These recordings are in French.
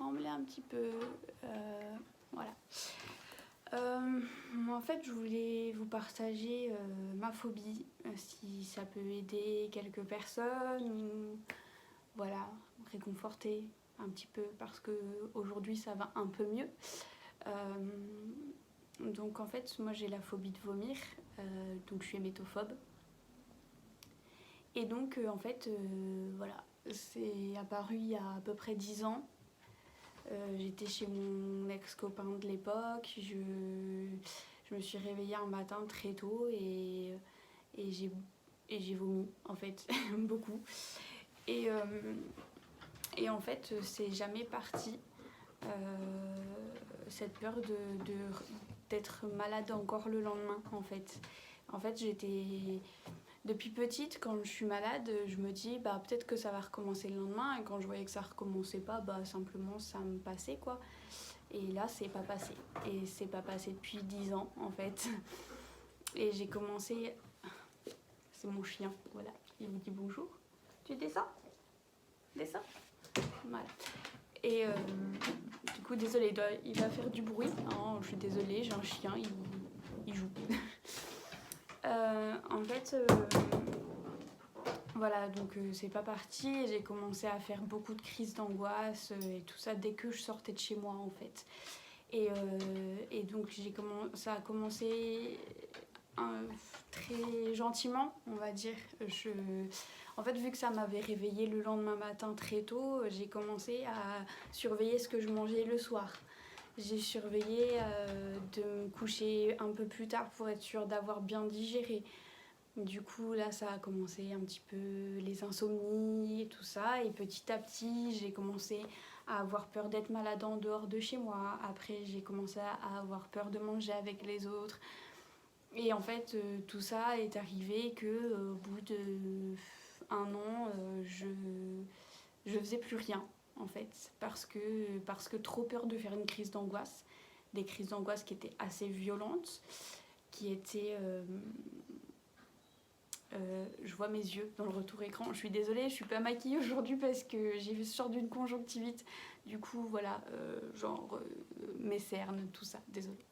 trembler un petit peu. Voilà. En fait, je voulais vous partager ma phobie, si ça peut aider quelques personnes ou voilà, réconforter un petit peu parce que aujourd'hui ça va un peu mieux. Donc en fait, moi j'ai la phobie de vomir, donc je suis hémétophobe. Et donc en fait, voilà, c'est apparu il y a à peu près 10 ans. J'étais chez mon ex-copain de l'époque, je me suis réveillée un matin très tôt et j'ai vomi en fait, beaucoup. Et, euh, et en fait, c'est jamais parti, cette peur d'être malade encore le lendemain en fait. En fait, depuis petite, quand je suis malade, je me dis bah peut-être que ça va recommencer le lendemain, et quand je voyais que ça recommençait pas, bah simplement ça me passait quoi. Et là c'est pas passé. Et c'est pas passé depuis 10 ans en fait. Et j'ai commencé. C'est mon chien, voilà. Il vous dit bonjour. Tu descends. Descends. Voilà. Et du coup, désolé, il va faire du bruit. Hein, je suis désolée, j'ai un chien, il joue. En fait, voilà, donc c'est pas parti. J'ai commencé à faire beaucoup de crises d'angoisse et tout ça dès que je sortais de chez moi en fait. Et donc ça a commencé très gentiment, on va dire. En fait, vu que ça m'avait réveillée le lendemain matin très tôt, j'ai commencé à surveiller ce que je mangeais le soir. J'ai surveillé de me coucher un peu plus tard pour être sûre d'avoir bien digéré. Du coup, là, ça a commencé un petit peu les insomnies et tout ça. Et petit à petit, j'ai commencé à avoir peur d'être malade en dehors de chez moi. Après, j'ai commencé à avoir peur de manger avec les autres. Et en fait, tout ça est arrivé qu'au bout d'1 an, je faisais plus rien, en fait. Parce que trop peur de faire une crise d'angoisse. Des crises d'angoisse qui étaient assez violentes, qui étaient... je vois mes yeux dans le retour écran. Je suis désolée, je suis pas maquillée aujourd'hui parce que j'ai sorti d'une conjonctivite. Du coup, voilà, mes cernes, tout ça. Désolée.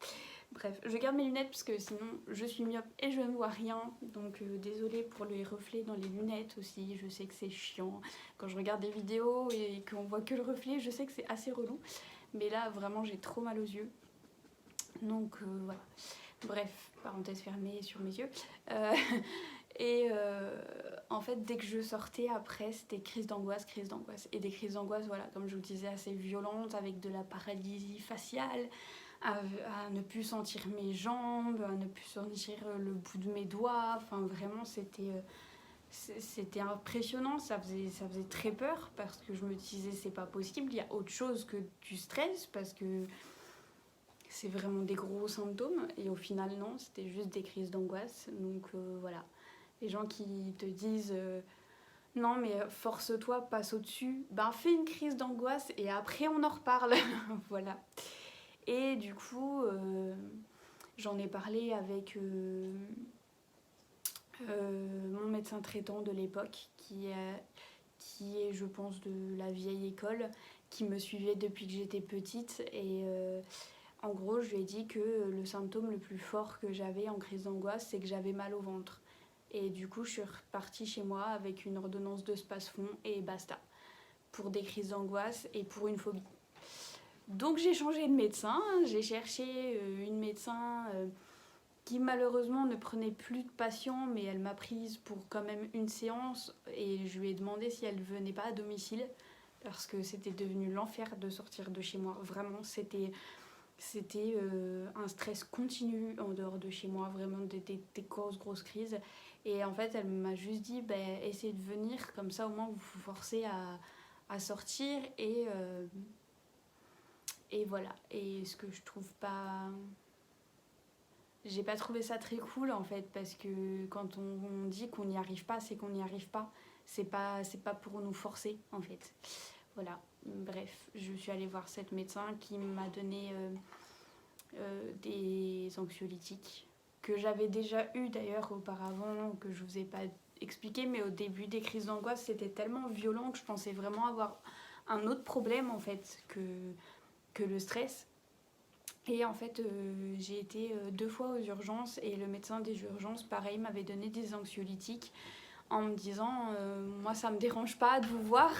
Bref, je garde mes lunettes parce que sinon je suis myope et je ne vois rien. Donc désolée pour les reflets dans les lunettes aussi. Je sais que c'est chiant. Quand je regarde des vidéos et qu'on voit que le reflet, je sais que c'est assez relou. Mais là, vraiment, j'ai trop mal aux yeux. Donc voilà. Bref, parenthèse fermée sur mes yeux. Et en fait, dès que je sortais après, c'était crise d'angoisse, crise d'angoisse. Et des crises d'angoisse, voilà, comme je vous disais, assez violentes, avec de la paralysie faciale, à ne plus sentir mes jambes, à ne plus sentir le bout de mes doigts. Enfin, vraiment, c'était impressionnant. Ça faisait très peur parce que je me disais, c'est pas possible, il y a autre chose que du stress parce que c'est vraiment des gros symptômes. Et au final, non, c'était juste des crises d'angoisse. Donc voilà. Les gens qui te disent non mais force-toi, passe au-dessus, ben fais une crise d'angoisse et après on en reparle. Voilà. Et du coup, j'en ai parlé avec mon médecin traitant de l'époque, qui est, je pense, de la vieille école, qui me suivait depuis que j'étais petite. Et en gros, je lui ai dit que le symptôme le plus fort que j'avais en crise d'angoisse, c'est que j'avais mal au ventre. Et du coup, je suis repartie chez moi avec une ordonnance de Spasfon et basta. Pour des crises d'angoisse et pour une phobie. Donc j'ai changé de médecin, j'ai cherché une médecin qui malheureusement ne prenait plus de patients, mais elle m'a prise pour quand même une séance et je lui ai demandé si elle venait pas à domicile parce que c'était devenu l'enfer de sortir de chez moi. Vraiment, c'était un stress continu en dehors de chez moi, vraiment des grosses crises. Et en fait, elle m'a juste dit, essayez de venir, comme ça au moins vous vous forcez à sortir. Et voilà. Et ce que je trouve pas... J'ai pas trouvé ça très cool en fait, parce que quand on dit qu'on n'y arrive pas, c'est qu'on n'y arrive pas. C'est pas pour nous forcer en fait. Voilà. Bref, je suis allée voir cette médecin qui m'a donné des anxiolytiques que j'avais déjà eu d'ailleurs auparavant, que je vous ai pas expliqué, mais au début des crises d'angoisse, c'était tellement violent que je pensais vraiment avoir un autre problème en fait que le stress. Et en fait, j'ai été 2 fois aux urgences et le médecin des urgences, pareil, m'avait donné des anxiolytiques en me disant moi ça me dérange pas de vous voir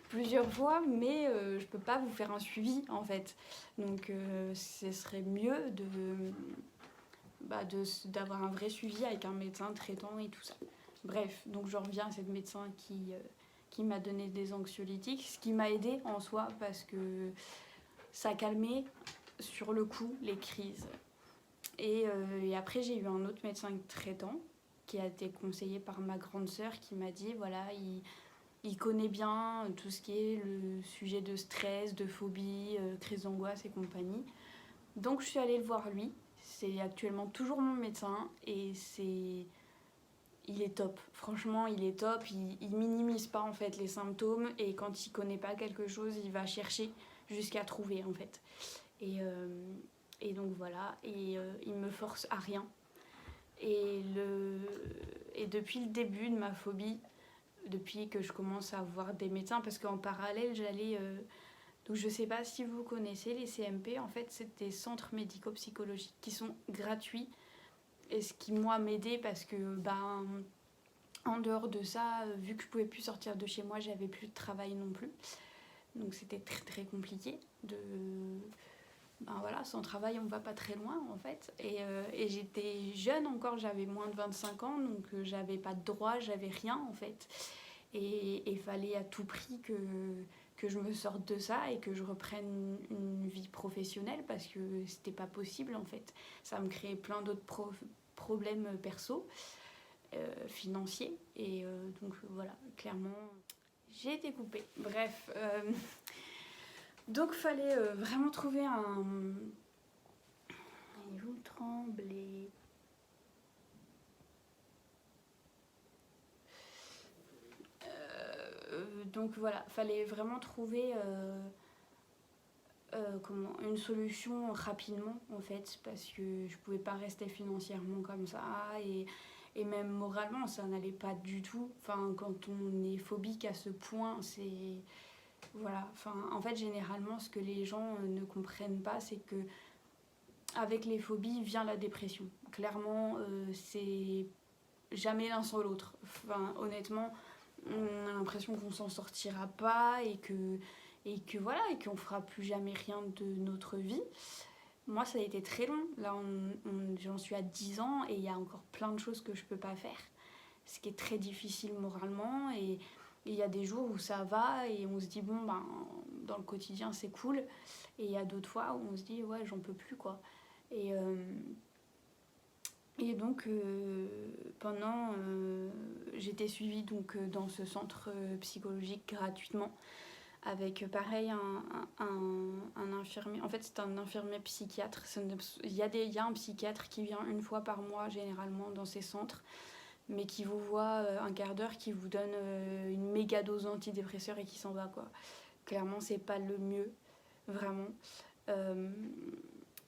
plusieurs fois, mais je peux pas vous faire un suivi en fait. Donc ce serait mieux d'avoir un vrai suivi avec un médecin traitant et tout ça. Bref, donc je reviens à cette médecin qui m'a donné des anxiolytiques, ce qui m'a aidé en soi parce que ça calmait sur le coup les crises. Et après j'ai eu un autre médecin traitant qui a été conseillé par ma grande sœur qui m'a dit voilà, il connaît bien tout ce qui est le sujet de stress, de phobie, crise d'angoisse et compagnie. Donc je suis allée le voir lui. C'est actuellement toujours mon médecin et il est top. Franchement, il est top. Il minimise pas en fait les symptômes et quand il connaît pas quelque chose, il va chercher jusqu'à trouver en fait. Et donc voilà. Et il me force à rien. Et depuis le début de ma phobie, depuis que je commence à voir des médecins, parce qu'en parallèle, j'allais... donc je sais pas si vous connaissez les CMP, en fait, c'est des centres médico-psychologiques qui sont gratuits. Et ce qui, moi, m'aidait parce que, en dehors de ça, vu que je pouvais plus sortir de chez moi, j'avais plus de travail non plus. Donc c'était très très compliqué de... voilà, sans travail, on va pas très loin en fait. Et j'étais jeune encore, j'avais moins de 25 ans, donc j'avais pas de droit, j'avais rien en fait. Et il fallait à tout prix que je me sorte de ça et que je reprenne une vie professionnelle parce que c'était pas possible en fait. Ça me créait plein d'autres problèmes perso, financiers. Et donc voilà, clairement, j'ai été coupée. Bref. Donc fallait vraiment trouver un... Et vous tremblez. Donc voilà, fallait vraiment trouver une solution rapidement en fait, parce que je pouvais pas rester financièrement comme ça et même moralement ça n'allait pas du tout. Enfin, quand on est phobique à ce point, c'est... Voilà, enfin, en fait, généralement, ce que les gens ne comprennent pas, c'est que avec les phobies vient la dépression. Clairement, c'est jamais l'un sans l'autre. Enfin, honnêtement, on a l'impression qu'on s'en sortira pas et que voilà, et qu'on fera plus jamais rien de notre vie. Moi, ça a été très long. Là, j'en suis à 10 ans et il y a encore plein de choses que je peux pas faire. Ce qui est très difficile moralement et il y a des jours où ça va et on se dit bon dans le quotidien c'est cool et il y a d'autres fois où on se dit ouais j'en peux plus quoi et donc pendant j'étais suivie donc dans ce centre psychologique gratuitement avec pareil un infirmier. En fait c'est un infirmier psychiatre. Il y a un psychiatre qui vient une fois par mois généralement dans ces centres, mais qui vous voit un quart d'heure, qui vous donne une méga dose d'antidépresseur et qui s'en va quoi. Clairement c'est pas le mieux, vraiment.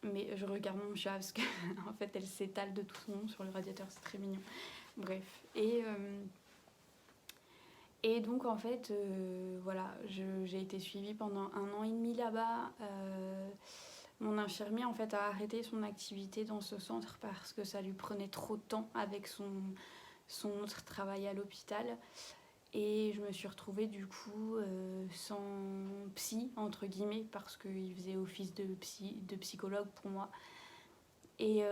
Mais je regarde mon chat parce que en fait elle s'étale de tout son long sur le radiateur, c'est très mignon. Bref. Et donc en fait voilà, j'ai été suivie pendant 1 an et demi là-bas. Mon infirmier en fait a arrêté son activité dans ce centre parce que ça lui prenait trop de temps avec son autre travail à l'hôpital. Et je me suis retrouvée du coup sans psy, entre guillemets, parce qu'il faisait office de psychologue pour moi. Et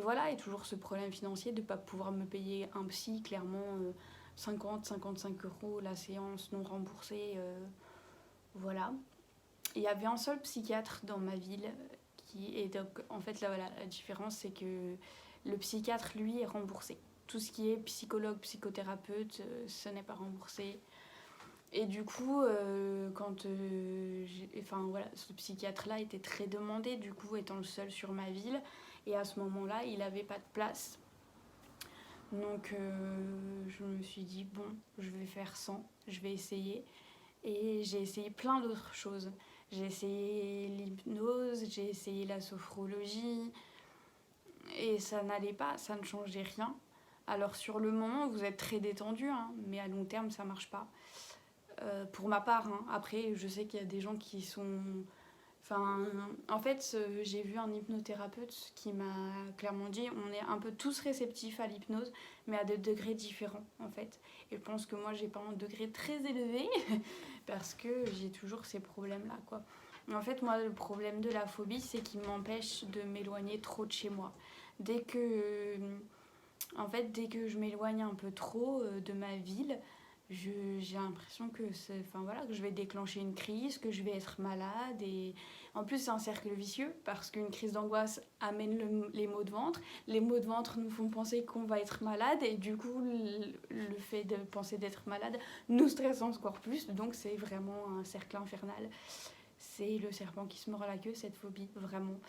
voilà, et toujours ce problème financier de ne pas pouvoir me payer un psy, clairement 50-55 € la séance non remboursée. Voilà. Il y avait un seul psychiatre dans ma ville. Et donc, en fait, là, voilà, la différence, c'est que le psychiatre, lui, est remboursé. Tout ce qui est psychologue, psychothérapeute, ce n'est pas remboursé. Et du coup, voilà, ce psychiatre-là était très demandé, du coup, étant le seul sur ma ville. Et à ce moment-là, il n'avait pas de place. Donc, je me suis dit, bon, je vais faire 100, je vais essayer. Et j'ai essayé plein d'autres choses. J'ai essayé l'hypnose, j'ai essayé la sophrologie. Et ça n'allait pas, ça ne changeait rien. Alors sur le moment, vous êtes très détendu, hein, mais à long terme, ça marche pas. pour ma part, hein. Après, je sais qu'il y a des gens qui sont... Enfin, en fait, j'ai vu un hypnothérapeute qui m'a clairement dit on est un peu tous réceptifs à l'hypnose, mais à des degrés différents, en fait. Et je pense que moi, j'ai pas un degré très élevé, parce que j'ai toujours ces problèmes-là, quoi. En fait, moi, le problème de la phobie, c'est qu'il m'empêche de m'éloigner trop de chez moi. Dès que... En fait, dès que je m'éloigne un peu trop de ma ville, j'ai l'impression que enfin, voilà, que je vais déclencher une crise, que je vais être malade. Et en plus, c'est un cercle vicieux parce qu'une crise d'angoisse amène les maux de ventre. Les maux de ventre nous font penser qu'on va être malade. Et du coup, le fait de penser d'être malade nous stresse encore plus. Donc, c'est vraiment un cercle infernal. C'est le serpent qui se mord la queue, cette phobie, vraiment.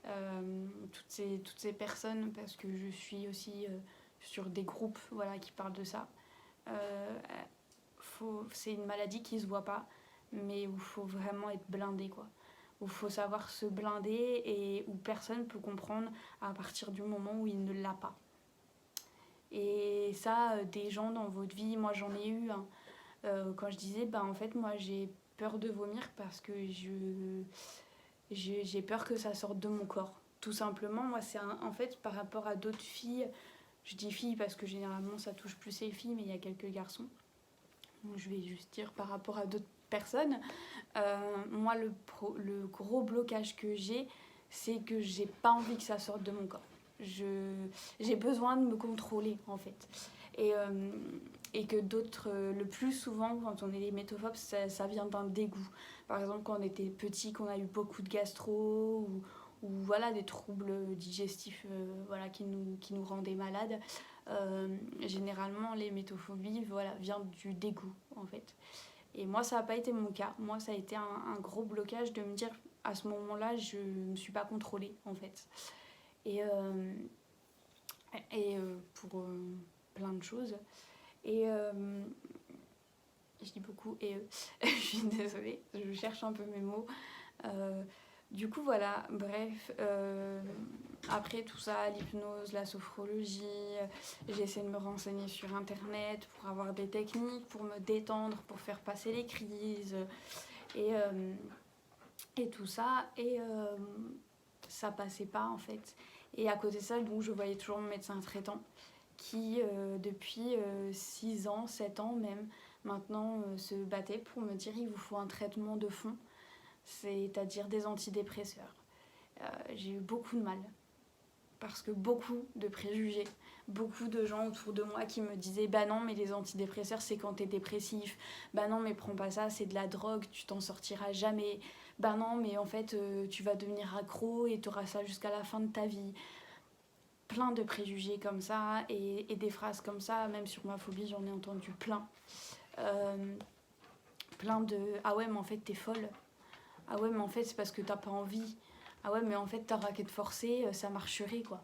Toutes ces personnes, parce que je suis aussi sur des groupes voilà, qui parlent de ça. C'est une maladie qui se voit pas, mais où il faut vraiment être blindé, quoi. Où il faut savoir se blinder et où personne peut comprendre à partir du moment où il ne l'a pas. Et ça, des gens dans votre vie, moi j'en ai eu, hein. Quand je disais, en fait, moi j'ai peur de vomir parce que j'ai peur que ça sorte de mon corps. Tout simplement, moi c'est en fait par rapport à d'autres filles, je dis filles parce que généralement ça touche plus les filles, mais il y a quelques garçons. Donc, je vais juste dire par rapport à d'autres personnes. Moi, le gros blocage que j'ai, c'est que j'ai pas envie que ça sorte de mon corps. J'ai besoin de me contrôler, en fait. Et que d'autres, le plus souvent, quand on est hémétophobe, ça vient d'un dégoût. Par exemple, quand on était petit, qu'on a eu beaucoup de gastro ou voilà, des troubles digestifs voilà, qui nous rendaient malades. Généralement, l'hémétophobie voilà, vient du dégoût, en fait. Et moi, ça n'a pas été mon cas. Moi, ça a été un gros blocage de me dire, à ce moment-là, je ne me suis pas contrôlée, en fait. Et pour plein de choses. Et je dis beaucoup et je suis désolée, je cherche un peu mes mots. Du coup, voilà, bref, après tout ça, l'hypnose, la sophrologie, j'essaie de me renseigner sur internet pour avoir des techniques, pour me détendre, pour faire passer les crises et tout ça. Et ça passait pas en fait. Et à côté de ça, donc, je voyais toujours mon médecin traitant qui, depuis 6 ans, 7 ans même, maintenant se battait pour me dire il vous faut un traitement de fond, c'est-à-dire des antidépresseurs. J'ai eu beaucoup de mal parce que beaucoup de préjugés, beaucoup de gens autour de moi qui me disaient bah non mais les antidépresseurs c'est quand t'es dépressif, bah non mais prends pas ça, c'est de la drogue, tu t'en sortiras jamais, bah non mais en fait tu vas devenir accro et t'auras ça jusqu'à la fin de ta vie. Plein de préjugés comme ça et des phrases comme ça, même sur ma phobie j'en ai entendu plein. Plein de ah ouais mais en fait t'es folle, ah ouais mais en fait c'est parce que t'as pas envie, ah ouais mais en fait t'auras qu'à te forcer, ça marcherait quoi.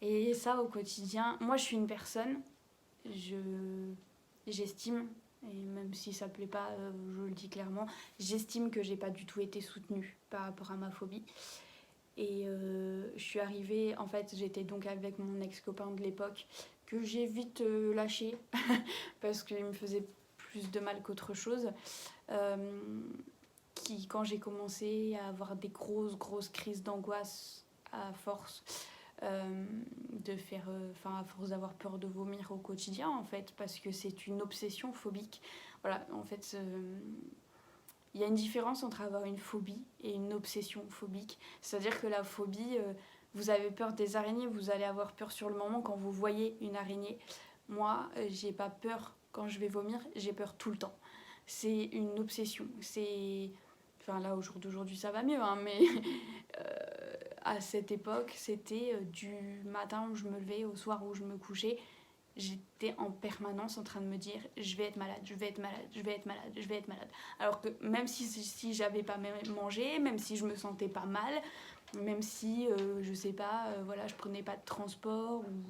Et ça au quotidien, moi je suis une personne, j'estime, et même si ça plaît pas, je le dis clairement, j'estime que j'ai pas du tout été soutenue par rapport à ma phobie. Et je suis arrivée, en fait j'étais donc avec mon ex-copain de l'époque que j'ai vite lâché parce qu'il me faisait plus de mal qu'autre chose. Qui, quand j'ai commencé à avoir des grosses crises d'angoisse à force de faire, à force d'avoir peur de vomir au quotidien en fait, parce que c'est une obsession phobique. Voilà, en fait, il y a une différence entre avoir une phobie et une obsession phobique. C'est-à-dire que la phobie, vous avez peur des araignées, vous allez avoir peur sur le moment quand vous voyez une araignée. Moi, j'ai pas peur quand je vais vomir, j'ai peur tout le temps. C'est une obsession. C'est... Enfin là, au jour d'aujourd'hui, ça va mieux, hein, mais à cette époque, c'était du matin où je me levais au soir où je me couchais. J'étais en permanence en train de me dire je vais être malade, je vais être malade, je vais être malade, je vais être malade. Alors que même si j'avais pas mangé, même si je me sentais pas mal, même si je sais pas, voilà, je prenais pas de transport ou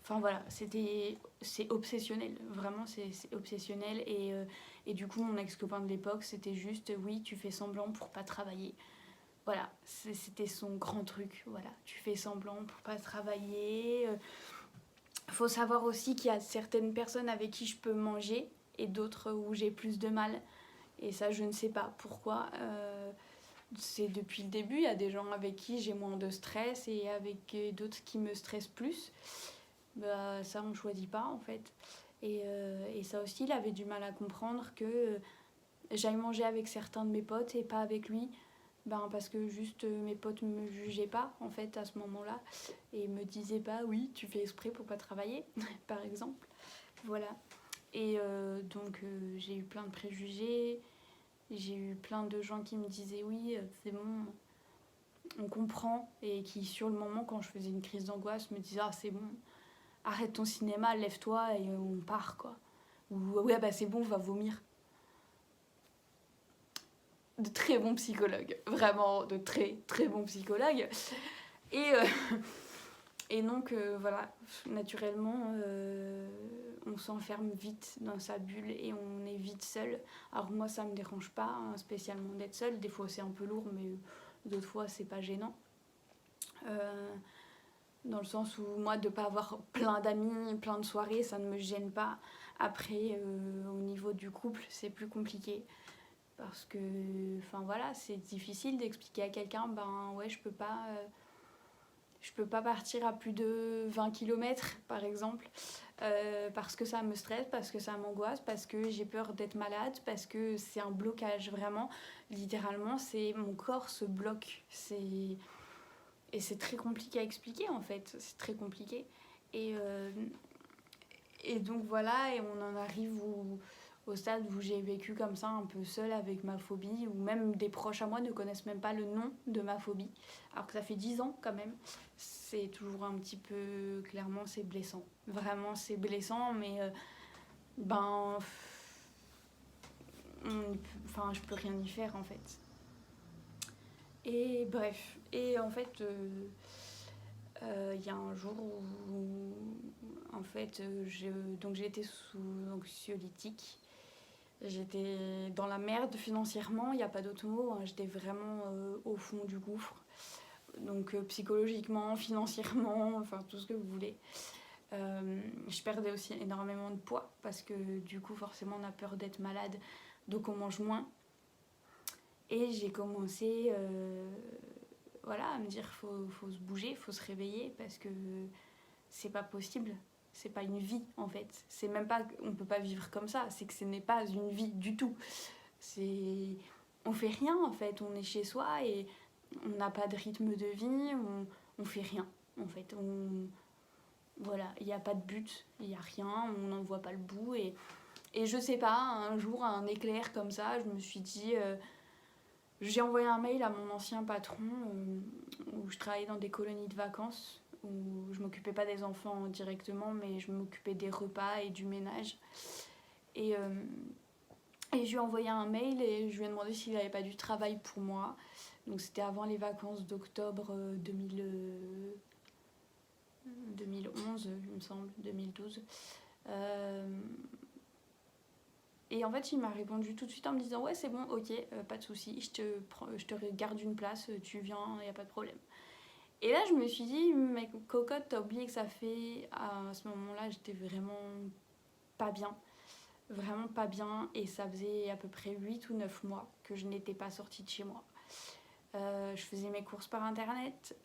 enfin voilà, c'est obsessionnel, vraiment c'est obsessionnel et du coup mon ex-copain de l'époque c'était juste oui tu fais semblant pour pas travailler. Voilà, c'était son grand truc, voilà, tu fais semblant pour pas travailler. Faut savoir aussi qu'il y a certaines personnes avec qui je peux manger et d'autres où j'ai plus de mal. Et ça, je ne sais pas pourquoi. C'est depuis le début, il y a des gens avec qui j'ai moins de stress et avec d'autres qui me stressent plus. Bah, ça, on ne choisit pas en fait. Et ça aussi, il avait du mal à comprendre que j'aille manger avec certains de mes potes et pas avec lui. Ben, parce que juste mes potes me jugeaient pas en fait à ce moment-là et me disaient pas oui tu fais exprès pour pas travailler par exemple, voilà. Et donc j'ai eu plein de préjugés, j'ai eu plein de gens qui me disaient oui c'est bon on comprend, et qui sur le moment quand je faisais une crise d'angoisse me disaient ah c'est bon arrête ton cinéma, lève-toi et on part quoi, ou ouais bah c'est bon on va vomir. De très bons psychologues, vraiment de très très bons psychologues. Et, et donc voilà, naturellement, on s'enferme vite dans sa bulle et on est vite seul. Alors moi, ça me dérange pas hein, spécialement d'être seule. Des fois, c'est un peu lourd, mais d'autres fois, c'est pas gênant. Dans le sens où moi, de pas avoir plein d'amis, plein de soirées, ça ne me gêne pas. Après, au niveau du couple, c'est plus compliqué. Parce que, enfin voilà, c'est difficile d'expliquer à quelqu'un, ben ouais, je peux pas partir à plus de 20 km par exemple, parce que ça me stresse, parce que ça m'angoisse, parce que j'ai peur d'être malade, parce que c'est un blocage, vraiment, littéralement, c'est mon corps se bloque. Et c'est très compliqué à expliquer en fait, c'est très compliqué. Et, et donc voilà, et on en arrive au stade où j'ai vécu comme ça un peu seule avec ma phobie, où même des proches à moi ne connaissent même pas le nom de ma phobie, alors que ça fait 10 ans quand même. C'est toujours un petit peu, clairement c'est blessant, vraiment c'est blessant, mais ben, enfin je peux rien y faire en fait. Et bref, et en fait y a un jour où en fait donc j'ai été sous anxiolytique. J'étais dans la merde financièrement, il n'y a pas d'autre mot, hein. J'étais vraiment au fond du gouffre. Donc psychologiquement, financièrement, enfin tout ce que vous voulez. Je perdais aussi énormément de poids parce que du coup forcément on a peur d'être malade, donc on mange moins. Et j'ai commencé voilà, à me dire faut se bouger, faut se réveiller parce que c'est pas possible. C'est pas une vie en fait. C'est même pas, on peut pas vivre comme ça. C'est que ce n'est pas une vie du tout. On fait rien en fait. On est chez soi et on n'a pas de rythme de vie. On fait rien en fait. Voilà, il n'y a pas de but, il n'y a rien. On n'en voit pas le bout et je sais pas. Un jour, un éclair comme ça, je me suis dit. J'ai envoyé un mail à mon ancien patron où je travaillais dans des colonies de vacances, où je m'occupais pas des enfants directement, mais je m'occupais des repas et du ménage. Et je lui ai envoyé un mail et je lui ai demandé s'il n'avait pas du travail pour moi. Donc c'était avant les vacances d'octobre 2011, il me semble, 2012. Et en fait, il m'a répondu tout de suite en me disant « Ouais, c'est bon, ok, pas de souci, je te garde une place, tu viens, il n'y a pas de problème. » Et là, je me suis dit « Mais cocotte, t'as oublié que ça fait... » À ce moment-là, j'étais vraiment pas bien. Vraiment pas bien. Et ça faisait à peu près 8 ou 9 mois que je n'étais pas sortie de chez moi. Je faisais mes courses par Internet.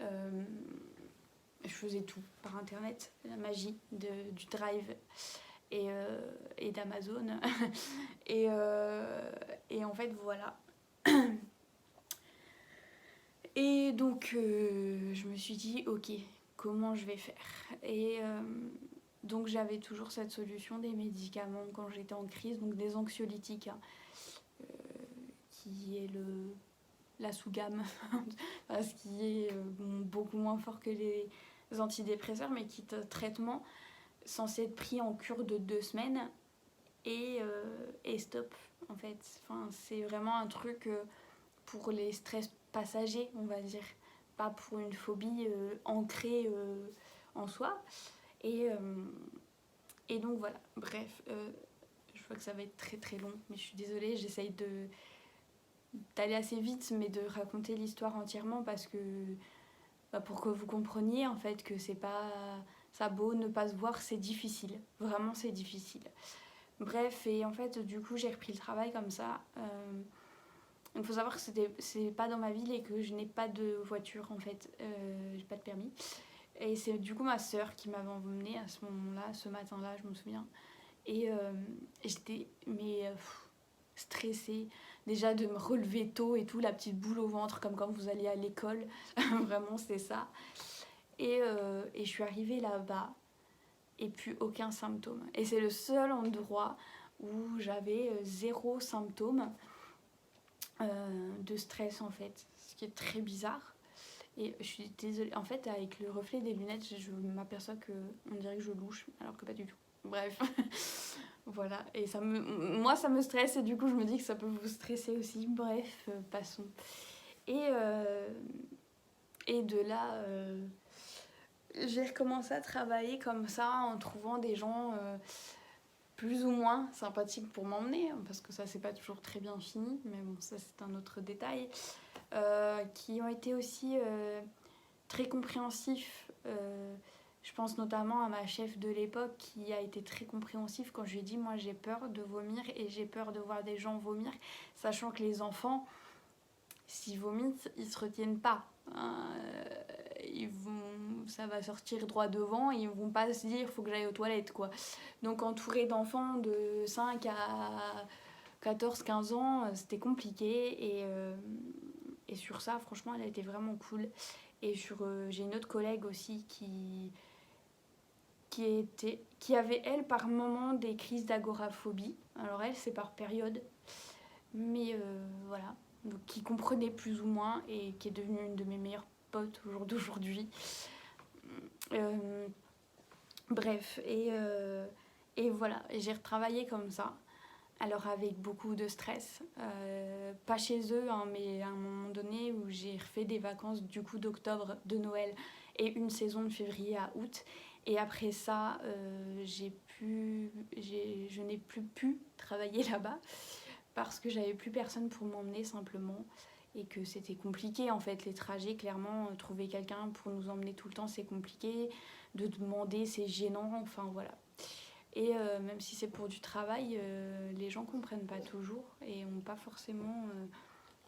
Je faisais tout par Internet. La magie du drive. Et d'Amazon. et en fait, voilà. Et donc, je me suis dit, ok, comment je vais faire? Et donc, j'avais toujours cette solution des médicaments quand j'étais en crise, donc des anxiolytiques, hein, qui est la sous-gamme, ce qui est beaucoup moins fort que les antidépresseurs, mais qui est un traitement censé être pris en cure de 2 semaines et stop en fait. Enfin, c'est vraiment un truc pour les stress passagers, on va dire, pas pour une phobie ancrée en soi. Et donc voilà, bref, je vois que ça va être très très long, mais je suis désolée, j'essaye d'aller assez vite, mais de raconter l'histoire entièrement parce que pour que vous compreniez en fait que c'est pas ça, beau ne pas se voir, c'est difficile, vraiment c'est difficile. Bref, et en fait, du coup, j'ai repris le travail comme ça. Il faut savoir que c'est pas dans ma ville et que je n'ai pas de voiture, en fait. J'ai pas de permis. Et c'est du coup ma sœur qui m'avait emmenée à ce moment-là, ce matin-là, je me souviens. Et j'étais stressée déjà de me relever tôt et tout, la petite boule au ventre comme quand vous alliez à l'école. Vraiment, c'est ça. Et je suis arrivée là-bas et plus aucun symptôme. Et c'est le seul endroit où j'avais zéro symptôme de stress en fait, ce qui est très bizarre. Et je suis désolée, en fait avec le reflet des lunettes, je m'aperçois que on dirait que je louche, alors que pas du tout. Bref, voilà. Et moi ça me stresse et du coup je me dis que ça peut vous stresser aussi. Bref, passons. Et de là, j'ai recommencé à travailler comme ça en trouvant des gens plus ou moins sympathiques pour m'emmener, parce que ça c'est pas toujours très bien fini, mais bon ça c'est un autre détail, qui ont été aussi très compréhensifs. Je pense notamment à ma chef de l'époque qui a été très compréhensif quand je lui ai dit moi j'ai peur de vomir et j'ai peur de voir des gens vomir, sachant que les enfants s'ils vomissent ils se retiennent pas, hein. Ça va sortir droit devant et ils vont pas se dire faut que j'aille aux toilettes quoi. Donc entouré d'enfants de 5 à 14-15 ans, c'était compliqué et sur ça franchement elle a été vraiment cool. Et j'ai une autre collègue aussi qui avait elle par moment des crises d'agoraphobie. Alors elle c'est par période, mais voilà, donc qui comprenait plus ou moins et qui est devenue une de mes meilleures potes au jour d'aujourd'hui. Bref, et voilà, j'ai retravaillé comme ça, alors avec beaucoup de stress, pas chez eux, hein, mais à un moment donné où j'ai refait des vacances du coup d'octobre, de Noël et une saison de février à août. Et après ça, je n'ai plus pu travailler là-bas parce que j'avais plus personne pour m'emmener simplement et que c'était compliqué en fait les trajets, clairement trouver quelqu'un pour nous emmener tout le temps c'est compliqué, de demander c'est gênant, enfin voilà. Et même si c'est pour du travail, les gens comprennent pas toujours et ont pas forcément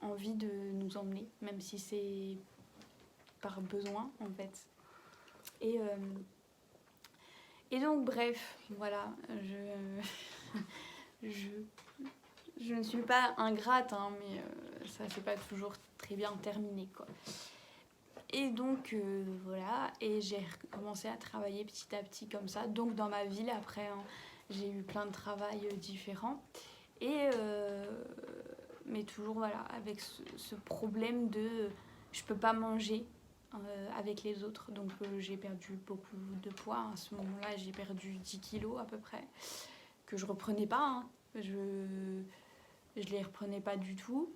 envie de nous emmener, même si c'est par besoin en fait. Et, euh, et donc bref, voilà, je, je ne suis pas ingrate, hein, mais ça s'est pas toujours très bien terminé quoi. Et donc voilà, et j'ai commencé à travailler petit à petit comme ça. Donc dans ma ville après, hein, j'ai eu plein de travail différents. Et mais toujours voilà, avec ce problème de je peux pas manger avec les autres. Donc j'ai perdu beaucoup de poids. À ce moment-là, j'ai perdu 10 kilos à peu près, que je reprenais pas. Hein. Je les reprenais pas du tout.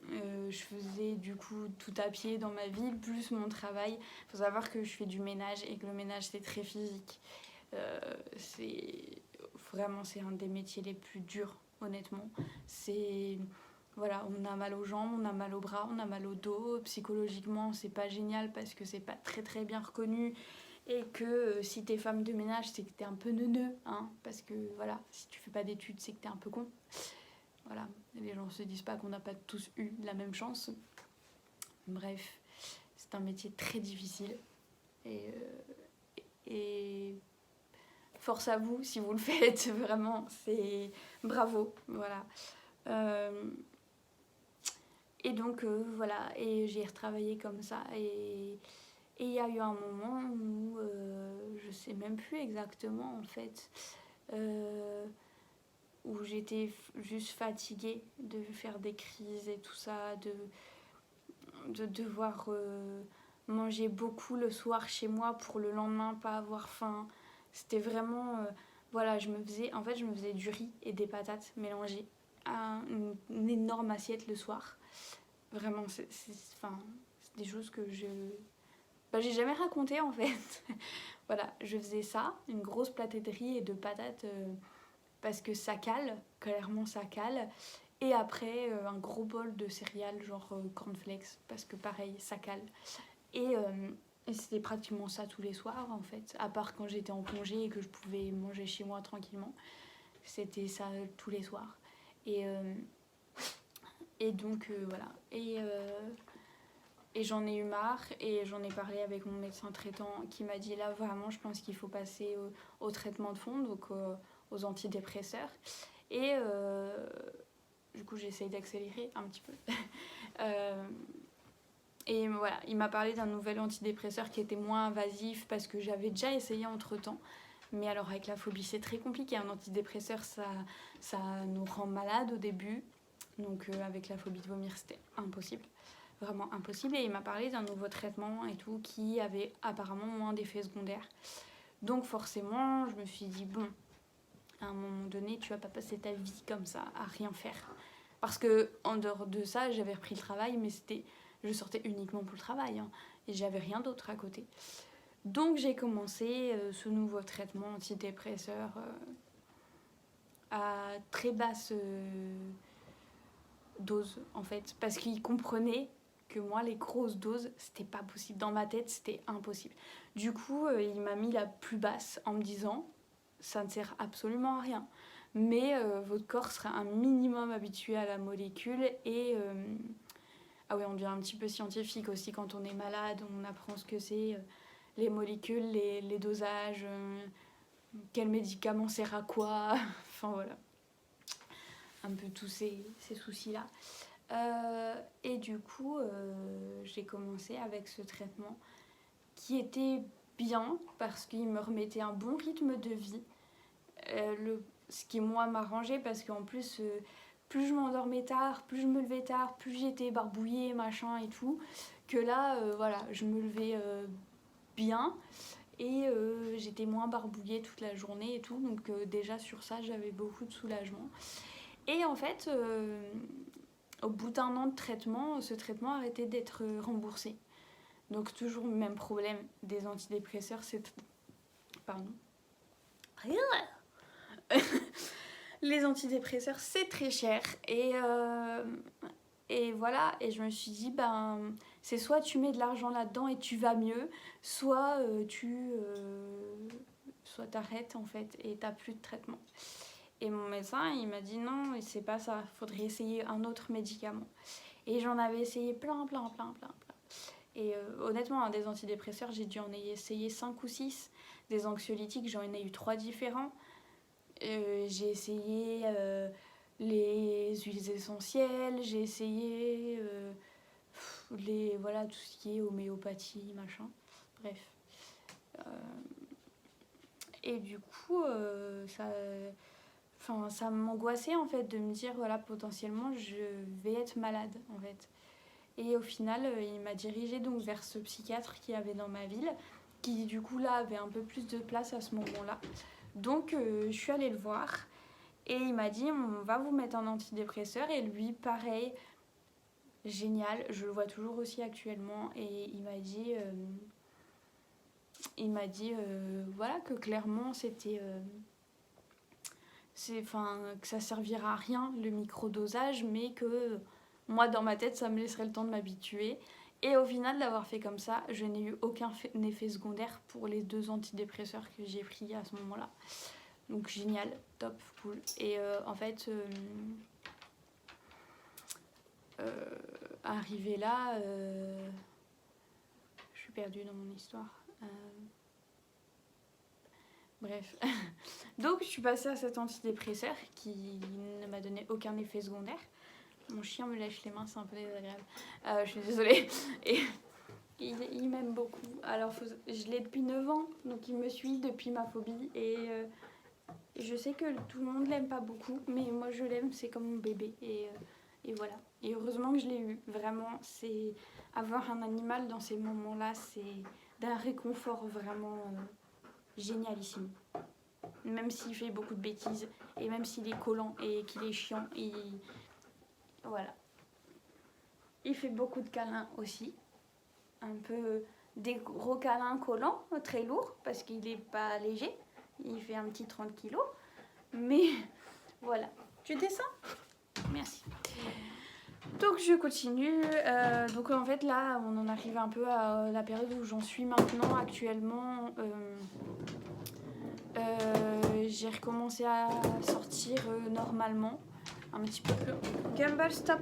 Je faisais du coup tout à pied dans ma ville, plus mon travail. Il faut savoir que je fais du ménage et que le ménage c'est très physique. C'est vraiment c'est un des métiers les plus durs, honnêtement. C'est voilà, on a mal aux jambes, on a mal aux bras, on a mal au dos. Psychologiquement, c'est pas génial parce que c'est pas très très bien reconnu. Et que si t'es femme de ménage, c'est que t'es un peu neuneux, hein, parce que voilà, si tu fais pas d'études, c'est que t'es un peu con. Voilà, les gens se disent pas qu'on n'a pas tous eu la même chance. Bref, c'est un métier très difficile. Et force à vous si vous le faites, vraiment, c'est bravo. Voilà. Et donc, voilà, et j'ai retravaillé comme ça. Et il y a eu un moment où je sais même plus exactement en fait. Où j'étais juste fatiguée de faire des crises et tout ça, de devoir manger beaucoup le soir chez moi pour le lendemain pas avoir faim. C'était vraiment voilà, je me faisais du riz et des patates mélangées à une énorme assiette le soir. Vraiment c'est des choses que j'ai jamais raconté en fait. Voilà, je faisais ça, une grosse platée de riz et de patates parce que ça cale, clairement ça cale. Et après, un gros bol de céréales, genre cornflakes, parce que pareil, ça cale. Et c'était pratiquement ça tous les soirs, en fait, à part quand j'étais en congé et que je pouvais manger chez moi tranquillement. C'était ça tous les soirs. Et donc voilà. Et j'en ai eu marre et j'en ai parlé avec mon médecin traitant qui m'a dit là vraiment je pense qu'il faut passer au traitement de fond, donc aux antidépresseurs. Et du coup j'essaye d'accélérer un petit peu. Et voilà, il m'a parlé d'un nouvel antidépresseur qui était moins invasif parce que j'avais déjà essayé entre temps. Mais alors avec la phobie c'est très compliqué, un antidépresseur ça nous rend malade au début. Donc avec la phobie de vomir c'était impossible. Vraiment impossible. Et il m'a parlé d'un nouveau traitement et tout qui avait apparemment moins d'effets secondaires. Donc forcément, je me suis dit, bon, à un moment donné, tu vas pas passer ta vie comme ça à rien faire. Parce que en dehors de ça, j'avais repris le travail, mais je sortais uniquement pour le travail. Hein, et j'avais rien d'autre à côté. Donc j'ai commencé ce nouveau traitement antidépresseur à très basse dose, en fait. Parce qu'il comprenait que moi, les grosses doses, c'était pas possible. Dans ma tête, c'était impossible. Du coup, il m'a mis la plus basse en me disant ça ne sert absolument à rien. Mais votre corps sera un minimum habitué à la molécule et... ah oui, on devient un petit peu scientifique aussi quand on est malade. On apprend ce que c'est, les molécules, les dosages, quel médicament sert à quoi. Enfin voilà. Un peu tous ces soucis-là. Et du coup, j'ai commencé avec ce traitement qui était bien parce qu'il me remettait un bon rythme de vie. Ce qui, moi, m'arrangeait parce qu'en plus, plus je m'endormais tard, plus je me levais tard, plus j'étais barbouillée, machin et tout, que là, voilà, je me levais bien et j'étais moins barbouillée toute la journée et tout. Donc déjà, sur ça, j'avais beaucoup de soulagement. Et en fait... au bout d'un an de traitement, ce traitement a arrêté d'être remboursé. Donc toujours le même problème des antidépresseurs, c'est... Pardon. Les antidépresseurs, c'est très cher. Et voilà, et je me suis dit, c'est soit tu mets de l'argent là-dedans et tu vas mieux, soit soit t'arrêtes en fait et t'as plus de traitement. Et mon médecin, il m'a dit non, c'est pas ça, faudrait essayer un autre médicament. Et j'en avais essayé plein. Et honnêtement, hein, des antidépresseurs, j'ai dû en essayer 5 ou 6. Des anxiolytiques, j'en ai eu 3 différents. J'ai essayé les huiles essentielles, j'ai essayé voilà, tout ce qui est homéopathie, machin. Bref. Et du coup, ça m'angoissait en fait de me dire voilà potentiellement je vais être malade en fait. Et au final il m'a dirigée donc vers ce psychiatre qui avait dans ma ville qui du coup là avait un peu plus de place à ce moment-là. Donc je suis allée le voir et il m'a dit on va vous mettre un antidépresseur et lui pareil génial, je le vois toujours aussi actuellement et il m'a dit voilà que clairement c'était que ça servira à rien le microdosage, mais que moi dans ma tête ça me laisserait le temps de m'habituer. Et au final d'avoir fait comme ça, je n'ai eu aucun effet secondaire pour les 2 antidépresseurs que j'ai pris à ce moment-là. Donc génial, top, cool. Et en fait, arrivé là, je suis perdue dans mon histoire. Bref. Donc je suis passée à cet antidépresseur qui ne m'a donné aucun effet secondaire. Mon chien me lèche les mains, c'est un peu désagréable. Je suis désolée. Et il m'aime beaucoup. Alors je l'ai depuis 9 ans, donc il me suit depuis ma phobie. Et je sais que tout le monde l'aime pas beaucoup, mais moi je l'aime, c'est comme mon bébé. Et voilà. Et heureusement que je l'ai eu. Vraiment, c'est avoir un animal dans ces moments-là, c'est d'un réconfort vraiment... génialissime. Même s'il fait beaucoup de bêtises et même s'il est collant et qu'il est chiant, voilà. Il fait beaucoup de câlins aussi. Un peu des gros câlins collants, très lourds, parce qu'il n'est pas léger. Il fait un petit 30 kilos. Mais voilà. Tu descends ? Merci. Donc je continue. Donc en fait là, on en arrive un peu à la période où j'en suis maintenant actuellement. J'ai recommencé à sortir normalement, un petit peu plus. Gumball, stop!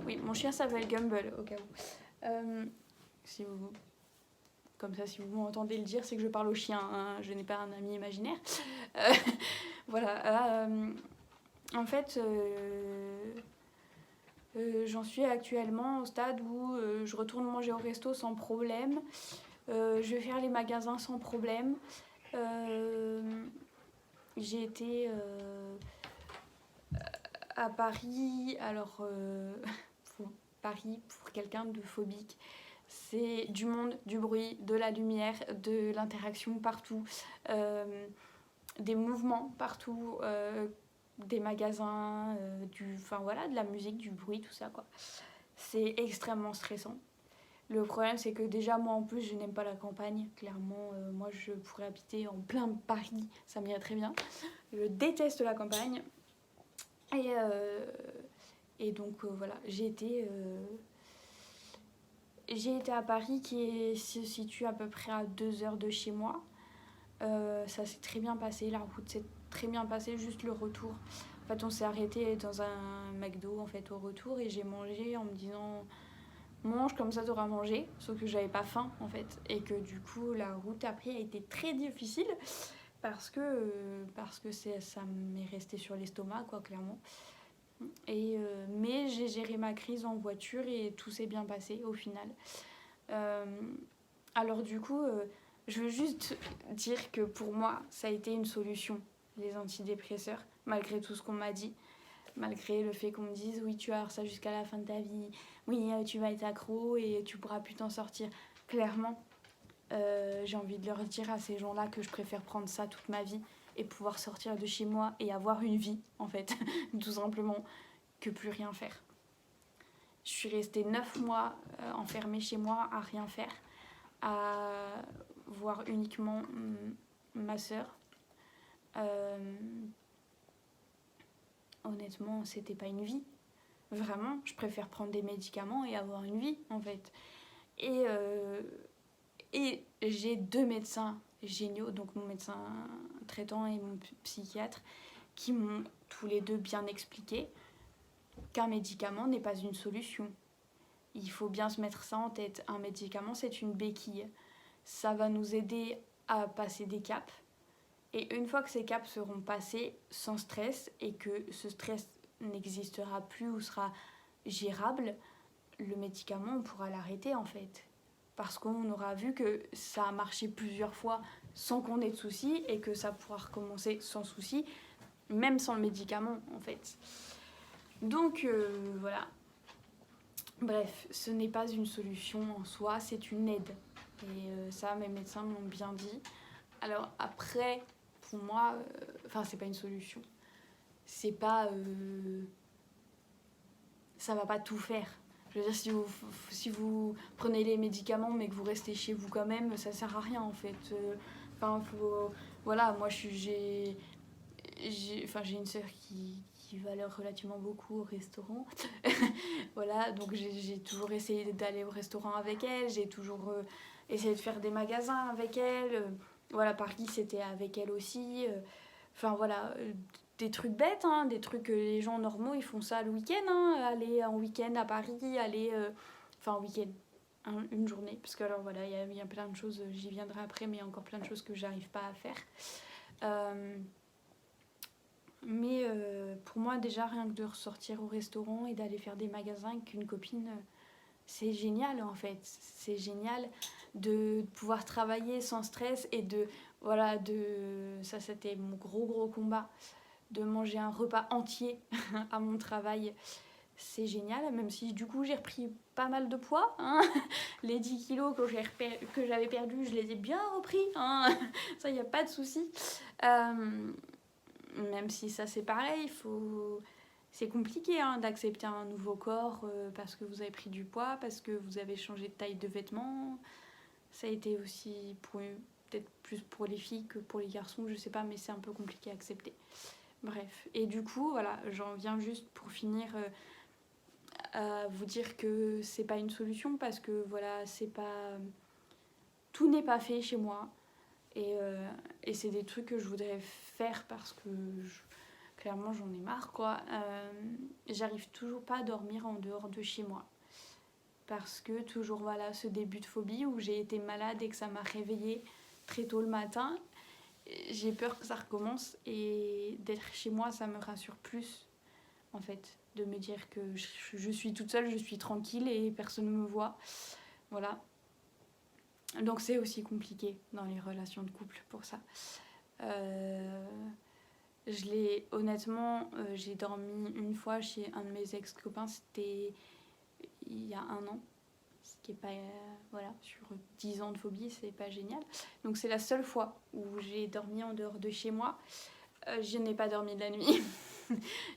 Oui, mon chien s'appelle Gumball, au cas où. Si vous... Comme ça, si vous m'entendez le dire, c'est que je parle au chien, hein, je n'ai pas un ami imaginaire. Voilà. En fait, j'en suis actuellement au stade où je retourne manger au resto sans problème. Je vais faire les magasins sans problème. J'ai été à Paris. Alors, Paris, pour quelqu'un de phobique, c'est du monde, du bruit, de la lumière, de l'interaction partout, des mouvements partout, des magasins, de la musique, du bruit, tout ça, quoi. C'est extrêmement stressant. Le problème, c'est que déjà, moi, en plus, je n'aime pas la campagne. Clairement, moi, je pourrais habiter en plein Paris, ça m'irait très bien. Je déteste la campagne. Et donc, voilà, j'ai été à Paris, se situe à peu près à 2 heures de chez moi. Ça s'est très bien passé, la route s'est très bien passée, juste le retour. En fait, on s'est arrêté dans un McDo en fait, au retour et j'ai mangé en me disant mange comme ça t'auras mangé, sauf que j'avais pas faim en fait et que du coup la route après a été très difficile parce que ça m'est resté sur l'estomac quoi clairement. Mais j'ai géré ma crise en voiture et tout s'est bien passé au final. Alors du coup, je veux juste dire que pour moi, ça a été une solution, les antidépresseurs, malgré tout ce qu'on m'a dit, malgré le fait qu'on me dise oui, tu vas avoir ça jusqu'à la fin de ta vie, oui, tu vas être accro et tu pourras plus t'en sortir. Clairement, j'ai envie de leur dire à ces gens-là que je préfère prendre ça toute ma vie et pouvoir sortir de chez moi et avoir une vie, en fait, tout simplement, que plus rien faire. Je suis restée 9 mois enfermée chez moi à rien faire, à voir uniquement ma sœur. Honnêtement, c'était pas une vie. Vraiment, je préfère prendre des médicaments et avoir une vie, en fait. Et j'ai 2 médecins géniaux, donc mon médecin traitant et mon psychiatre, qui m'ont tous les deux bien expliqué qu'un médicament n'est pas une solution. Il faut bien se mettre ça en tête. Un médicament, c'est une béquille. Ça va nous aider à passer des caps. Et une fois que ces caps seront passés sans stress et que ce stress n'existera plus ou sera gérable, le médicament, on pourra l'arrêter en fait. Parce qu'on aura vu que ça a marché plusieurs fois sans qu'on ait de soucis et que ça pourra recommencer sans soucis, même sans le médicament en fait. Donc voilà. Bref, ce n'est pas une solution en soi, c'est une aide. Et ça, mes médecins m'ont bien dit. Alors après, pour moi, c'est pas une solution. C'est pas... ça va pas tout faire. Je veux dire, si vous prenez les médicaments mais que vous restez chez vous quand même, ça sert à rien en fait. Voilà, moi j'ai une sœur qui va aller relativement beaucoup au restaurant. Voilà, donc j'ai toujours essayé d'aller au restaurant avec elle, j'ai toujours essayé de faire des magasins avec elle. Voilà, Paris, c'était avec elle aussi. Voilà, des trucs bêtes, hein, des trucs que les gens normaux, ils font ça le week-end. Hein, aller en week-end à Paris, aller... en week-end, une journée. Parce que alors voilà, il y a plein de choses, j'y viendrai après, mais il y a encore plein de choses que j'arrive pas à faire. Mais pour moi, déjà, rien que de ressortir au restaurant et d'aller faire des magasins avec une copine, c'est génial en fait. C'est génial de pouvoir travailler sans stress et ça c'était mon gros combat, de manger un repas entier à mon travail. C'est génial, même si du coup j'ai repris pas mal de poids. Hein. Les 10 kilos que j'avais perdus, je les ai bien repris. Hein. Ça, il n'y a pas de souci. Même si ça c'est pareil, c'est compliqué hein, d'accepter un nouveau corps parce que vous avez pris du poids, parce que vous avez changé de taille de vêtements. Ça a été aussi peut-être plus pour les filles que pour les garçons, je sais pas, mais c'est un peu compliqué à accepter. Bref, et du coup, voilà, j'en viens juste pour finir à vous dire que c'est pas une solution parce que voilà, c'est pas... Tout n'est pas fait chez moi. Et c'est des trucs que je voudrais faire parce que clairement j'en ai marre quoi. J'arrive toujours pas à dormir en dehors de chez moi. Parce que toujours voilà ce début de phobie où j'ai été malade et que ça m'a réveillée très tôt le matin. J'ai peur que ça recommence et d'être chez moi ça me rassure plus en fait. De me dire que je suis toute seule, je suis tranquille et personne ne me voit. Voilà. Donc c'est aussi compliqué dans les relations de couple pour ça. Honnêtement, j'ai dormi une fois chez un de mes ex-copains, c'était il y a 1 an. Ce qui est pas, voilà, sur 10 ans de phobie, c'est pas génial. Donc c'est la seule fois où j'ai dormi en dehors de chez moi. Je n'ai pas dormi de la nuit.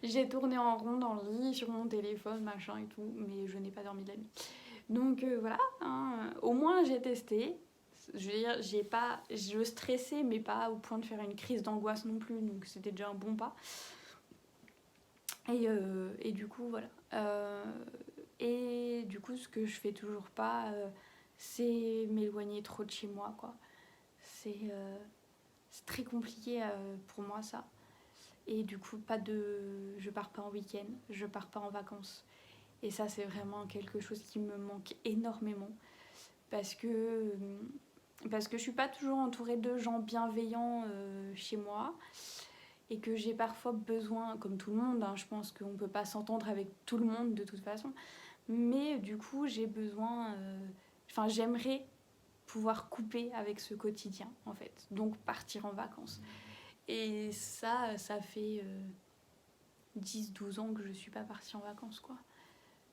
J'ai tourné en rond dans le lit, sur mon téléphone, machin et tout, mais je n'ai pas dormi de la nuit. Donc voilà, hein, au moins j'ai testé. Je veux dire, je stressais, mais pas au point de faire une crise d'angoisse non plus, donc c'était déjà un bon pas. Et du coup, voilà. Et du coup, ce que je fais toujours pas, c'est m'éloigner trop de chez moi, quoi. C'est très compliqué pour moi, ça. Et du coup, je pars pas en week-end, je pars pas en vacances. Et ça, c'est vraiment quelque chose qui me manque énormément. Parce que je suis pas toujours entourée de gens bienveillants chez moi. Et que j'ai parfois besoin, comme tout le monde, hein, je pense qu'on peut pas s'entendre avec tout le monde de toute façon. Mais du coup, j'ai besoin... j'aimerais pouvoir couper avec ce quotidien, en fait. Donc, partir en vacances. Et ça fait 10-12 ans que je suis pas partie en vacances, quoi.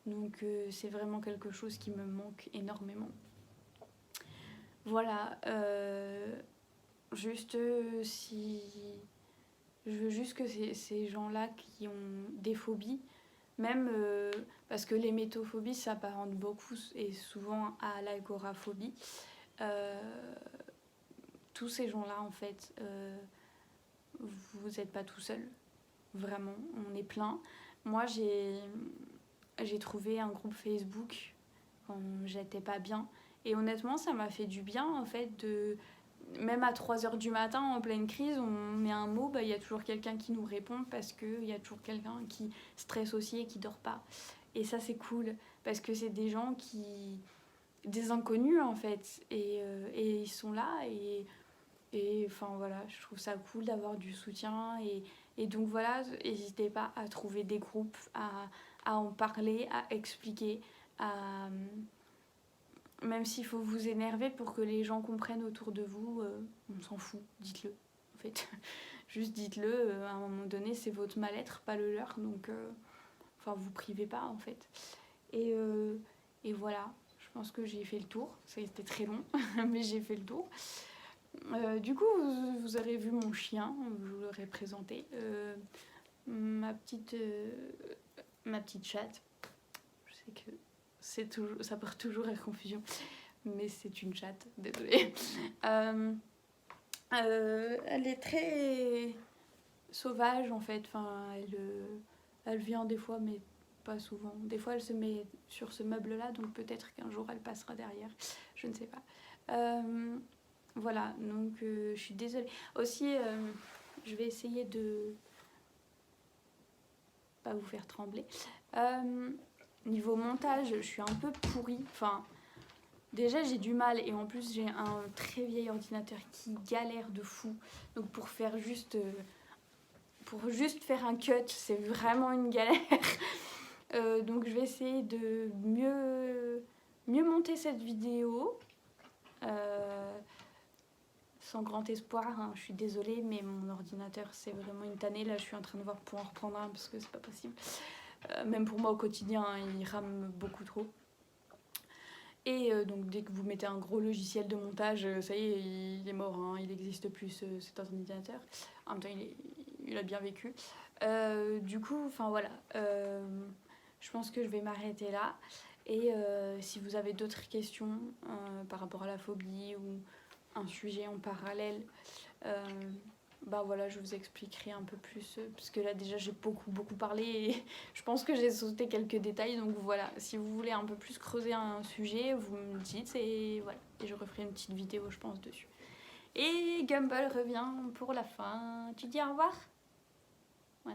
Donc, c'est vraiment quelque chose qui me manque énormément. Voilà. Je veux juste que ces gens-là qui ont des phobies, même parce que les métophobies s'apparentent beaucoup et souvent à l'agoraphobie, tous ces gens-là, en fait, vous n'êtes pas tout seul. Vraiment, on est plein. Moi, j'ai trouvé un groupe Facebook quand j'étais pas bien. Et honnêtement, ça m'a fait du bien, en fait, même à 3h du matin, en pleine crise, on met un mot, il y a toujours quelqu'un qui nous répond parce qu'il y a toujours quelqu'un qui stresse aussi et qui dort pas. Et ça, c'est cool, parce que c'est des gens des inconnus, en fait. Et ils sont là, et enfin, voilà, je trouve ça cool d'avoir du soutien. Et donc, voilà, n'hésitez pas à trouver des groupes, à en parler, à expliquer, même s'il faut vous énerver pour que les gens comprennent autour de vous, on s'en fout, dites-le, en fait. Juste dites-le, à un moment donné, c'est votre mal-être, pas le leur, donc vous privez pas, en fait. Et voilà, je pense que j'ai fait le tour. Ça a été très long, mais j'ai fait le tour. Du coup, vous aurez vu mon chien, je vous l'aurai présenté. Ma petite chatte. Je sais que ça porte toujours à confusion, mais c'est une chatte, désolée. Elle est très sauvage en fait. Elle vient des fois, mais pas souvent. Des fois, elle se met sur ce meuble-là, donc peut-être qu'un jour elle passera derrière. Je ne sais pas. Voilà, donc je suis désolée. Aussi, je vais essayer de pas vous faire trembler. Niveau montage, je suis un peu pourrie. Déjà, j'ai du mal et en plus, j'ai un très vieil ordinateur qui galère de fou. Donc, pour juste faire un cut, c'est vraiment une galère. Donc, je vais essayer de mieux monter cette vidéo. Sans grand espoir, hein, je suis désolée, mais mon ordinateur, c'est vraiment une tannée. Là, je suis en train de voir pour en reprendre un parce que c'est pas possible. Même pour moi au quotidien, hein, il rame beaucoup trop. Et donc dès que vous mettez un gros logiciel de montage, ça y est, il est mort, hein, il n'existe plus cet ordinateur. En même temps, il a bien vécu. Du coup, voilà, je pense que je vais m'arrêter là. Et si vous avez d'autres questions par rapport à la phobie ou un sujet en parallèle, voilà, je vous expliquerai un peu plus, parce que là déjà j'ai beaucoup parlé et je pense que j'ai sauté quelques détails, donc voilà, si vous voulez un peu plus creuser un sujet, vous me dites et voilà, et je referai une petite vidéo je pense dessus. Et Gumball revient pour la fin. Tu dis au revoir? Ouais.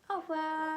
Au revoir.